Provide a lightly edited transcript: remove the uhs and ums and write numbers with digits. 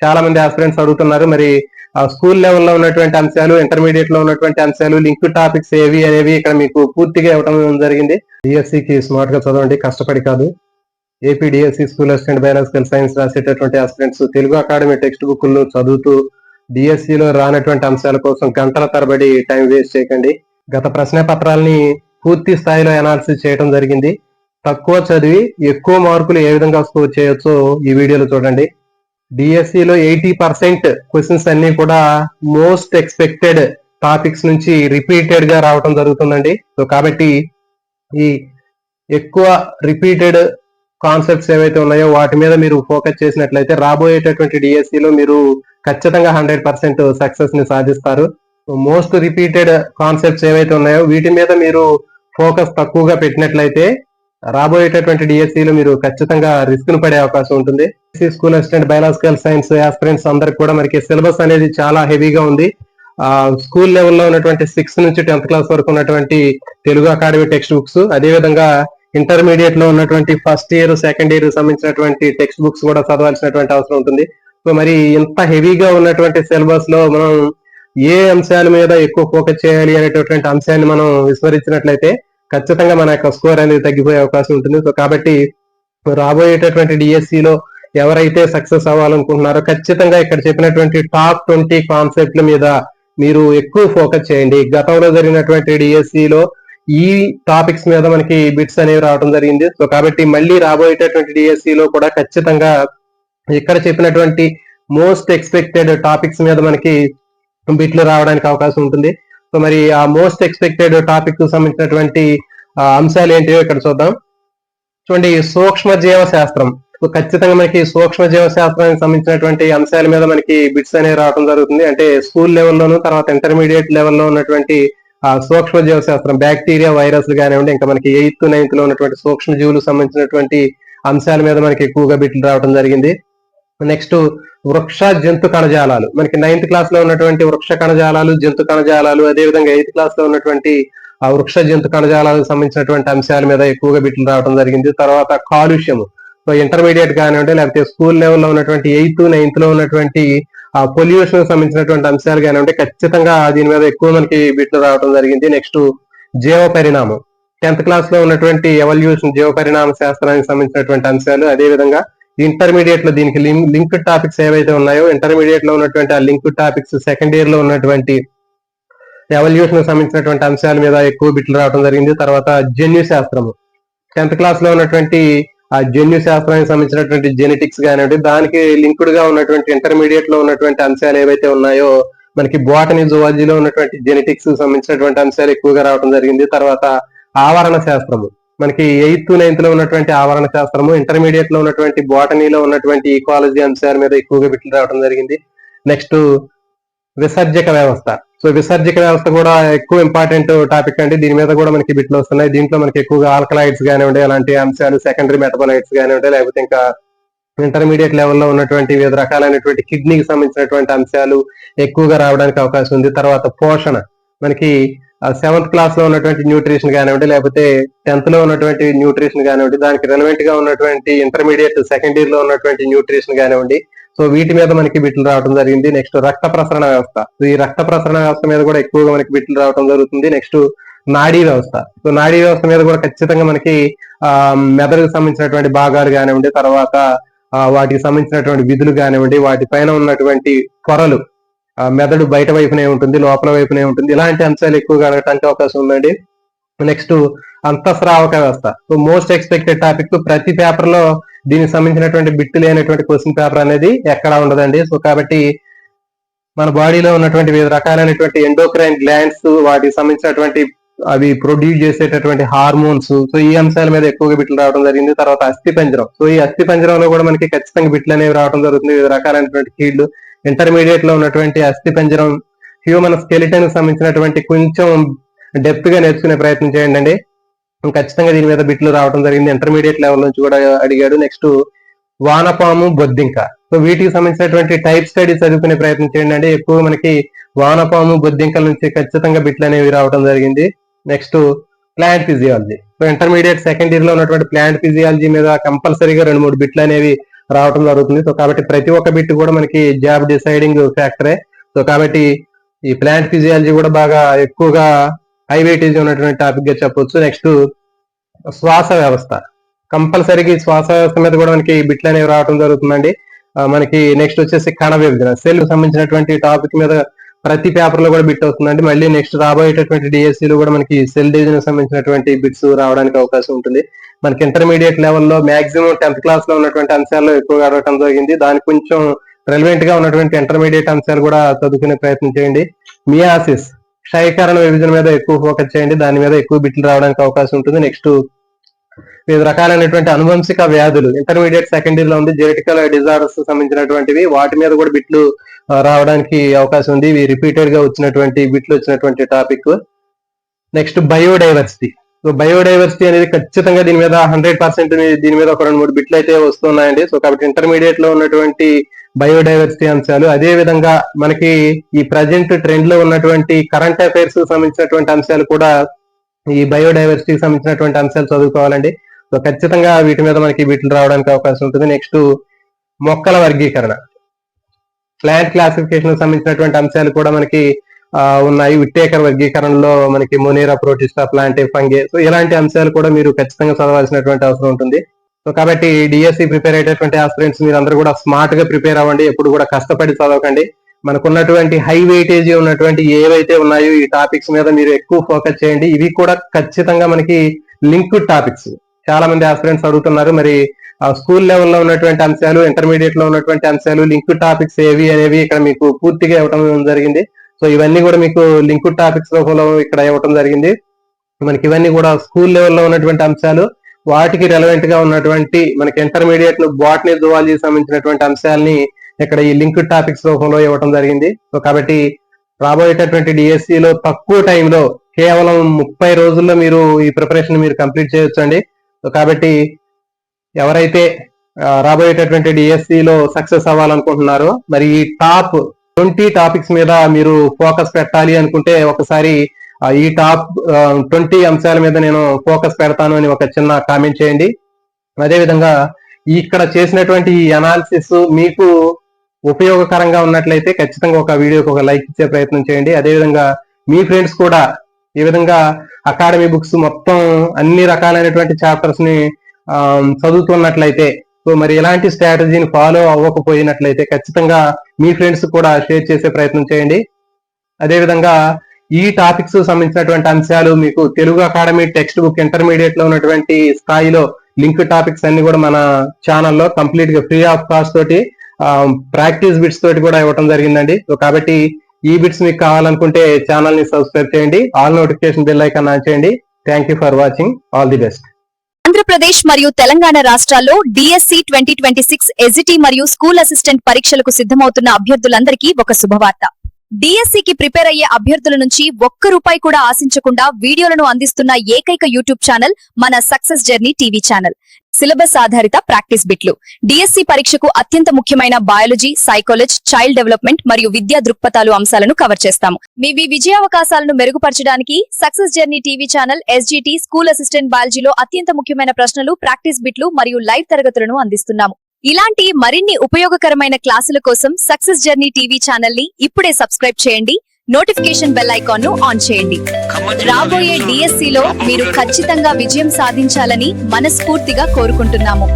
చాలా మంది ఆస్పిరెంట్స్ అడుగుతున్నారు. మరి స్కూల్ లెవెల్లో ఉన్నటువంటి అంశాలు, ఇంటర్మీడియట్ లో ఉన్నటువంటి అంశాలు, లింక్ టాపిక్స్ ఏవి అనేవి ఇక్కడ మీకు పూర్తిగా ఇవ్వడం జరిగింది. డిఎస్సికి స్మార్ట్ గా చదవండి, కష్టపడి కాదు. AP DSC school assistant biological science రాసేటటువంటి ఆస్పిరెంట్స్ తెలుగు అకాడమీ టెక్స్ట్ బుక్లు చదువుతూ డిఎస్సిలో రానటువంటి అంశాల కోసం గంటల తరబడి టైం వేస్ట్ చేయకండి. గత ప్రశ్న పత్రాలని పూర్తి స్థాయిలో అనాలిసిస్ చేయడం జరిగింది. తక్కువ చదివి ఎక్కువ మార్కులు ఏ విధంగా స్కోర్ చేయొచ్చో ఈ వీడియోలో చూడండి. డిఎస్సిలో 80% క్వశ్చన్స్ అన్ని కూడా మోస్ట్ ఎక్స్పెక్టెడ్ టాపిక్స్ నుంచి రిపీటెడ్ గా రావడం జరుగుతుందండి. సో కాబట్టి ఈ ఎక్కువ రిపీటెడ్ కాన్సెప్ట్స్ ఏవైతే ఉన్నాయో వాటి మీద మీరు ఫోకస్ చేసినట్లయితే రాబోయేటటువంటి డిఎస్సిలో మీరు ఖచ్చితంగా 100% సక్సెస్ ని సాధిస్తారు. మోస్ట్ రిపీటెడ్ కాన్సెప్ట్స్ ఏవైతే ఉన్నాయో వీటి మీద మీరు ఫోకస్ తక్కువగా పెట్టినట్లయితే రాబోయేటటువంటి డిఎస్సిలో మీరు ఖచ్చితంగా రిస్క్ ను పడే అవకాశం ఉంటుంది. School assistant biological science aspirants అందరికి కూడా మనకి సిలబస్ అనేది చాలా హెవీగా ఉంది. స్కూల్ లెవెల్లో ఉన్నటువంటి 6th నుంచి 10th క్లాస్ వరకు ఉన్నటువంటి తెలుగు అకాడమీ టెక్స్ట్ బుక్స్, అదేవిధంగా ఇంటర్మీడియట్ లో ఉన్నటువంటి ఫస్ట్ ఇయర్, సెకండ్ ఇయర్ సంబంధించినటువంటి టెక్స్ట్ బుక్స్ కూడా చదవాల్సినటువంటి అవసరం ఉంటుంది. సో మరి ఇంత హెవీగా ఉన్నటువంటి సిలబస్ లో మనం ఏ అంశాల మీద ఎక్కువ ఫోకస్ చేయాలి అనేటటువంటి అంశాన్ని మనం విస్మరించినట్లయితే ఖచ్చితంగా మన యొక్క స్కోర్ అనేది తగ్గిపోయే అవకాశం ఉంటుంది. సో కాబట్టి రాబోయేటటువంటి డిఎస్సిలో ఎవరైతే సక్సెస్ అవ్వాలనుకుంటున్నారో ఖచ్చితంగా ఇక్కడ చెప్పినటువంటి టాప్ 20 కాన్సెప్ట్ల మీద మీరు ఎక్కువ ఫోకస్ చేయండి. గతంలో జరిగినటువంటి డిఎస్సిలో ఈ టాపిక్స్ మీద మనకి బిట్స్ అనేవి రావడం జరిగింది. సో కాబట్టి మళ్ళీ రాబోయేటటువంటి డిఎస్సిలో కూడా ఖచ్చితంగా ఇక్కడ చెప్పినటువంటి మోస్ట్ ఎక్స్పెక్టెడ్ టాపిక్స్ మీద మనకి బిట్లు రావడానికి అవకాశం ఉంటుంది. సో మరి ఆ మోస్ట్ ఎక్స్పెక్టెడ్ టాపిక్ కు సంబంధించినటువంటి అంశాలు ఏంటివో ఇక్కడ చూద్దాం. చూడండి, సూక్ష్మ జీవ శాస్త్రం. ఖచ్చితంగా మనకి సూక్ష్మ జీవ శాస్త్రానికి సంబంధించినటువంటి అంశాల మీద మనకి బిట్స్ అనేవి రావడం జరుగుతుంది. అంటే స్కూల్ లెవెల్లోను, తర్వాత ఇంటర్మీడియట్ లెవెల్లో ఉన్నటువంటి సూక్ష్మ జీవ శాస్త్రం, బ్యాక్టీరియా, వైరస్లు కానివ్వండి, ఇంకా మనకి 8th, 9th లో ఉన్నటువంటి సూక్ష్మ జీవులకు సంబంధించినటువంటి అంశాల మీద మనకి ఎక్కువగా బిట్లు రావడం జరిగింది. నెక్స్ట్ వృక్ష జంతు కణజాలాలు, మనకి 9th క్లాస్ లో ఉన్నటువంటి వృక్ష కణజాలాలు, జంతు కణజాలాలు, అదేవిధంగా 8th క్లాస్ లో ఉన్నటువంటి వృక్ష జంతు కణజాలాలకు సంబంధించినటువంటి అంశాల మీద ఎక్కువగా బిట్లు రావడం జరిగింది. తర్వాత కాలుష్యము, సో ఇంటర్మీడియట్ కానివ్వండి, లేకపోతే స్కూల్ లెవెల్లో ఉన్నటువంటి 8th, 9th లో ఉన్నటువంటి పొల్యూషన్ సంబంధించినటువంటి అంశాలు కానివ్వండి, ఖచ్చితంగా దీని మీద ఎక్కువ మనకి బిట్లు రావడం జరిగింది. నెక్స్ట్ జీవ పరిణామం, 10th క్లాస్ లో ఉన్నటువంటి ఎవల్యూషన్, జీవ పరిణామ శాస్త్రానికి సంబంధించినటువంటి అంశాలు, అదేవిధంగా ఇంటర్మీడియట్ లో దీనికి లింక్ టాపిక్స్ ఏవైతే ఉన్నాయో ఇంటర్మీడియట్ లో ఉన్నటువంటి ఆ లింక్ టాపిక్స్ సెకండ్ ఇయర్ లో ఉన్నటువంటి ఎవల్యూషన్ సంబంధించినటువంటి అంశాల మీద ఎక్కువ బిట్లు రావడం జరిగింది. తర్వాత జన్యు శాస్త్రము, 10th క్లాస్ లో ఉన్నటువంటి ఆ జన్యు శాస్త్రానికి సంబంధించినటువంటి జెనెటిక్స్ కానివ్వండి, దానికి లింక్డ్ గా ఉన్నటువంటి ఇంటర్మీడియట్ లో ఉన్నటువంటి అంశాలు ఏవైతే ఉన్నాయో మనకి బోటనీ, జువాలజీలో ఉన్నటువంటి జెనెటిక్స్ సంబంధించినటువంటి అంశాలు ఎక్కువగా రావడం జరిగింది. తర్వాత ఆవరణ శాస్త్రము, మనకి 8th, 9th లో ఉన్నటువంటి ఆవరణ శాస్త్రము, ఇంటర్మీడియట్ లో ఉన్నటువంటి బోటనీలో ఉన్నటువంటి ఈకాలజీ అంశాల మీద ఎక్కువగా బిట్లు రావడం జరిగింది. నెక్స్ట్ విసర్జక వ్యవస్థ, సో విసర్జక వ్యవస్థ కూడా ఎక్కువ ఇంపార్టెంట్ టాపిక్ అండి. దీని మీద కూడా మనకి బిట్లు వస్తున్నాయి. దీంట్లో మనకి ఎక్కువగా ఆల్కలాయిడ్స్ కానివ్వండి, అలాంటి అంశాలు, సెకండరీ మెటబలైట్స్ కానివ్వండి, లేకపోతే ఇంకా ఇంటర్మీడియట్ లెవెల్లో ఉన్నటువంటి వివిధ రకాలైనటువంటి కిడ్నీకి సంబంధించినటువంటి అంశాలు ఎక్కువగా రావడానికి అవకాశం ఉంది. తర్వాత పోషణ, మనకి 7th క్లాస్ లో ఉన్నటువంటి న్యూట్రిషన్ కానివ్వండి, లేకపోతే 10th లో ఉన్నటువంటి న్యూట్రిషన్ కానివ్వండి, దానికి రెలవెంట్ గా ఉన్నటువంటి ఇంటర్మీడియట్ సెకండ్ ఇయర్ లో ఉన్నటువంటి న్యూట్రిషన్ కానివ్వండి, సో వీటి మీద మనకి బిట్లు రావడం జరిగింది. నెక్స్ట్ రక్త ప్రసరణ వ్యవస్థ, ఈ రక్త ప్రసరణ వ్యవస్థ మీద కూడా ఎక్కువగా మనకి బిట్లు రావడం జరుగుతుంది. నెక్స్ట్ నాడీ వ్యవస్థ, సో నాడీ వ్యవస్థ మీద కూడా ఖచ్చితంగా మనకి మెదడుకు సంబంధించినటువంటి భాగాలు కానివ్వండి, తర్వాత వాటికి సంబంధించినటువంటి విధులు కానివ్వండి, వాటి పైన ఉన్నటువంటి పొరలు, మెదడు బయట వైపునే ఉంటుంది, లోపల వైపునే ఉంటుంది, ఇలాంటి అంశాలు ఎక్కువగా అడగడానికి అవకాశం ఉందండి. నెక్స్ట్ అంతఃస్రావక వ్యవస్థ, సో మోస్ట్ ఎక్స్పెక్టెడ్ టాపిక్. ప్రతి పేపర్ లో దీనికి సంబంధించినటువంటి బిట్ లేనటువంటి క్వశ్చన్ పేపర్ అనేది ఎక్కడా ఉండదండి. సో కాబట్టి మన బాడీలో ఉన్నటువంటి వివిధ రకాలైనటువంటి ఎండోక్రైన్ గ్లాండ్స్, వాటికి సంబంధించినటువంటి అవి ప్రొడ్యూస్ చేసేటటువంటి హార్మోన్స్, సో ఈ అంశాల మీద ఎక్కువగా బిట్లు రావడం జరిగింది. తర్వాత అస్థి పంజరం, సో ఈ అస్థి పంజరంలో కూడా మనకి ఖచ్చితంగా బిట్లు అనేవి రావడం జరుగుతుంది, వివిధ రకాలైనటువంటి కీళ్లు. ఇంటర్మీడియట్ లో ఉన్నటువంటి అస్థి పంజరం, హ్యూమన్ స్కెలిటన్ సంబంధించినటువంటి కొంచెం డెప్త్ గా నేర్చుకునే ప్రయత్నం చేయండి అండి. ఖచ్చితంగా దీని మీద బిట్లు రావడం జరిగింది. ఇంటర్మీడియట్ లెవెల్ నుంచి కూడా అడిగాడు. నెక్స్ట్ వానపాము, బొద్దింక, సో వీటికి సంబంధించినటువంటి టైప్ స్టడీ చదువుకునే ప్రయత్నం చేయండి అండి. ఎక్కువ మనకి వానపాము, బొద్దింకల నుంచి ఖచ్చితంగా బిట్లు అనేవి రావడం జరిగింది. Next plant physiology, so intermediate second year లో ఉన్నటువంటి ప్లాంట్ ఫిజియాలజీ మీద కంపల్సరీగా 2-3 బిట్లు అనేవి రావడం జరుగుతుంది. సో కాబట్టి ప్రతి ఒక్క బిట్ కూడా మనకి జాబ్ డిసైడింగ్ ఫ్యాక్టరే. సో కాబట్టి ఈ ప్లాంట్ ఫిజియాలజీ కూడా బాగా ఎక్కువగా హై వెయిటేజ్ ఉన్నటువంటి టాపిక్ గా చెప్పొచ్చు. నెక్స్ట్ శ్వాస వ్యవస్థ, కంపల్సరీగా శ్వాస వ్యవస్థ మీద కూడా మనకి బిట్లు అనేవి రావడం జరుగుతుందండి. మనకి నెక్స్ట్ వచ్చేసి కణ విభజన, సెల్ సంబంధించినటువంటి టాపిక్ మీద ప్రతి పేపర్ లో కూడా బిట్ అవుతుందండి. మళ్ళీ నెక్స్ట్ రాబోయేటటువంటి డిఎస్సి లో కూడా మనకి సెల్ డివిజన్ సంబంధించినటువంటి బిట్స్ రావడానికి అవకాశం ఉంటుంది. మనకి ఇంటర్మీడియట్ లెవెల్లో మాక్సిమం 10th క్లాస్ లో ఉన్నటువంటి అంశాల్లో ఎక్కువగా అడగటం జరిగింది. దానికి కొంచెం రెలవెంట్ గా ఉన్నటువంటి ఇంటర్మీడియట్ అంశాలు కూడా చదువుకునే ప్రయత్నం చేయండి. మియాసిస్, క్షయకరణ విభజన మీద ఎక్కువ ఫోకస్ చేయండి, దాని మీద ఎక్కువ బిట్లు రావడానికి అవకాశం ఉంటుంది. నెక్స్ట్ వివిధ రకాలైనటువంటి అనువంశిక వ్యాధులు ఇంటర్మీడియట్ సెకండరీలో ఉంది. జెనెటికల్ డిజార్డర్స్ సంబంధించినటువంటివి, వాటి మీద కూడా బిట్లు రావడానికి అవకాశం ఉంది. ఇవి రిపీటెడ్ గా వచ్చినటువంటి బిట్లు వచ్చినటువంటి topic. Next biodiversity. So biodiversity అనేది ఖచ్చితంగా దీని మీద 100% దీని మీద ఒక 2-3 బిట్లు అయితే వస్తున్నాయండి. సో కాబట్టి ఇంటర్మీడియట్ లో ఉన్నటువంటి బయోడైవర్సిటీ అంశాలు, అదే విధంగా మనకి ఈ ప్రజెంట్ ట్రెండ్ లో ఉన్నటువంటి కరెంట్ అఫైర్స్ సంబంధించినటువంటి అంశాలు కూడా ఈ బయోడైవర్సిటీకి సంబంధించినటువంటి అంశాలు చదువుకోవాలండి. సో ఖచ్చితంగా వీటి మీద మనకి బిట్లు రావడానికి అవకాశం ఉంటుంది. నెక్స్ట్ మొక్కల వర్గీకరణ, ప్లాంట్ క్లాసిఫికేషన్ సంబంధించినటువంటి అంశాలు కూడా మనకి ఉన్నాయి. విట్టేకర్ వర్గీకరణలో మనకి మొనేరా, ప్రోటిస్టా, ప్లాంటే, ఫంగే, సో ఇలాంటి అంశాలు కూడా మీరు ఖచ్చితంగా చదవాల్సినటువంటి అవసరం ఉంటుంది. సో కాబట్టి డిఎస్సి ప్రిపేర్ అయ్యేటటువంటి ఆస్పిరెంట్స్ మీరు అందరూ కూడా స్మార్ట్ గా ప్రిపేర్ అవ్వండి. ఎప్పుడు కూడా కష్టపడి చదవకండి. మనకున్నటువంటి హై వెయిటేజ్ ఉన్నటువంటి ఏవైతే ఉన్నాయో ఈ టాపిక్స్ మీద మీరు ఎక్కువ ఫోకస్ చేయండి. ఇవి కూడా ఖచ్చితంగా మనకి లింక్డ్ టాపిక్స్. చాలా మంది ఆస్పిరెంట్స్ అడుగుతున్నారు, మరి స్కూల్ లెవెల్లో ఉన్నటువంటి అంశాలు, ఇంటర్మీడియట్ లో ఉన్నటువంటి అంశాలు, లింక్డ్ టాపిక్స్ ఏవి అనేవి ఇక్కడ మీకు పూర్తిగా ఇవ్వడం జరిగింది. సో ఇవన్నీ కూడా మీకు లింక్డ్ టాపిక్స్ రూపంలో ఇక్కడ ఇవ్వడం జరిగింది. మనకి ఇవన్నీ కూడా స్కూల్ లెవెల్లో ఉన్నటువంటి అంశాలు, వాటికి రెలవెంట్ గా ఉన్నటువంటి మనకి ఇంటర్మీడియట్ లో బాటనీ, జువాలజీ సంబంధించినటువంటి అంశాలని ఇక్కడ ఈ లింక్డ్ టాపిక్స్ రూపంలో ఇవ్వడం జరిగింది. సో కాబట్టి రాబోయేటటువంటి డిఎస్సి లో తక్కువ టైంలో కేవలం 30 రోజుల్లో మీరు ఈ ప్రిపరేషన్ మీరు కంప్లీట్ చేయొచ్చండి. సో కాబట్టి ఎవరైతే రాబోయేటటువంటి డిఎస్సి లో సక్సెస్ అవ్వాలనుకుంటున్నారో, మరి ఈ టాప్ 20 టాపిక్స్ మీద మీరు ఫోకస్ పెట్టాలి అనుకుంటే ఒకసారి ఈ టాప్ 20 అంశాల మీద నేను ఫోకస్ పెడతాను అని ఒక చిన్న కామెంట్ చేయండి. అదేవిధంగా ఇక్కడ చేసినటువంటి ఈ అనాలిసిస్ మీకు ఉపయోగకరంగా ఉన్నట్లయితే ఖచ్చితంగా ఒక వీడియోకి ఒక లైక్ ఇచ్చే ప్రయత్నం చేయండి. అదేవిధంగా మీ ఫ్రెండ్స్ కూడా ఈ విధంగా అకాడమీ బుక్స్ మొత్తం అన్ని రకాలైనటువంటి చాప్టర్స్ ని చదువుతున్నట్లయితే, సో మరి ఎలాంటి స్ట్రాటజీని ఫాలో అవ్వకపోయినట్లయితే ఖచ్చితంగా మీ ఫ్రెండ్స్ కూడా షేర్ చేసే ప్రయత్నం చేయండి. అదేవిధంగా ఈ టాపిక్స్ సంబంధించినటువంటి అంశాలు మీకు Telugu academy text book intermediate లో ఉన్నటువంటి స్థాయిలో లింక్ టాపిక్స్ అన్ని కూడా మన ఛానల్లో కంప్లీట్ గా ఫ్రీ ఆఫ్ కాస్ట్ తోటి ప్రాక్టీస్ బిట్స్ తోటి కూడా ఇవ్వడం జరిగిందండి. సో కాబట్టి ఈ బిట్స్ మీకు కావాలనుకుంటే ఛానల్ ని సబ్స్క్రైబ్ చేయండి, all notification bell icon on చేయండి. Thank you for watching. All the best. Andhra Pradesh మరియు తెలంగాణ రాష్ట్రాల్లో డిఎస్సి 2026 ఎస్జిటి మరియు స్కూల్ అసిస్టెంట్ పరీక్షలకు సిద్ధమవుతున్న అభ్యర్థులందరికీ ఒక శుభవార్త. డిఎస్సికి ప్రిపేర్ అయ్యే అభ్యర్థుల నుంచి ₹1 కూడా ఆశించకుండా వీడియోలను అందిస్తున్న ఏకైక యూట్యూబ్ ఛానల్ మన success journey TV channel. Syllabus ఆధారిత ప్రాక్టీస్ బిట్లు, డిఎస్సి పరీక్షకు అత్యంత ముఖ్యమైన బయాలజీ, సైకాలజీ, చైల్డ్ డెవలప్మెంట్ మరియు విద్యా దృక్పథాలు అంశాలను కవర్ చేస్తాము. మీ విజయావకాశాలను మెరుగుపరచడానికి success journey TV channel SGT, school assistant బయాలజీలో అత్యంత ముఖ్యమైన ప్రశ్నలు, ప్రాక్టీస్ బిట్లు మరియు లైవ్ తరగతులను అందిస్తున్నాము. ఇలాంటి మరిన్ని ఉపయోగకరమైన క్లాసుల కోసం సక్సెస్ జర్నీ టీవీ ఛానల్ ని ఇప్పుడే సబ్స్క్రైబ్ చేయండి. నోటిఫికేషన్ బెల్ ఐకాన్ ను ఆన్ చేయండి. రాబోయే డిఎస్సి లో మీరు ఖచ్చితంగా విజయం సాధించాలని మనస్ఫూర్తిగా కోరుకుంటున్నాము.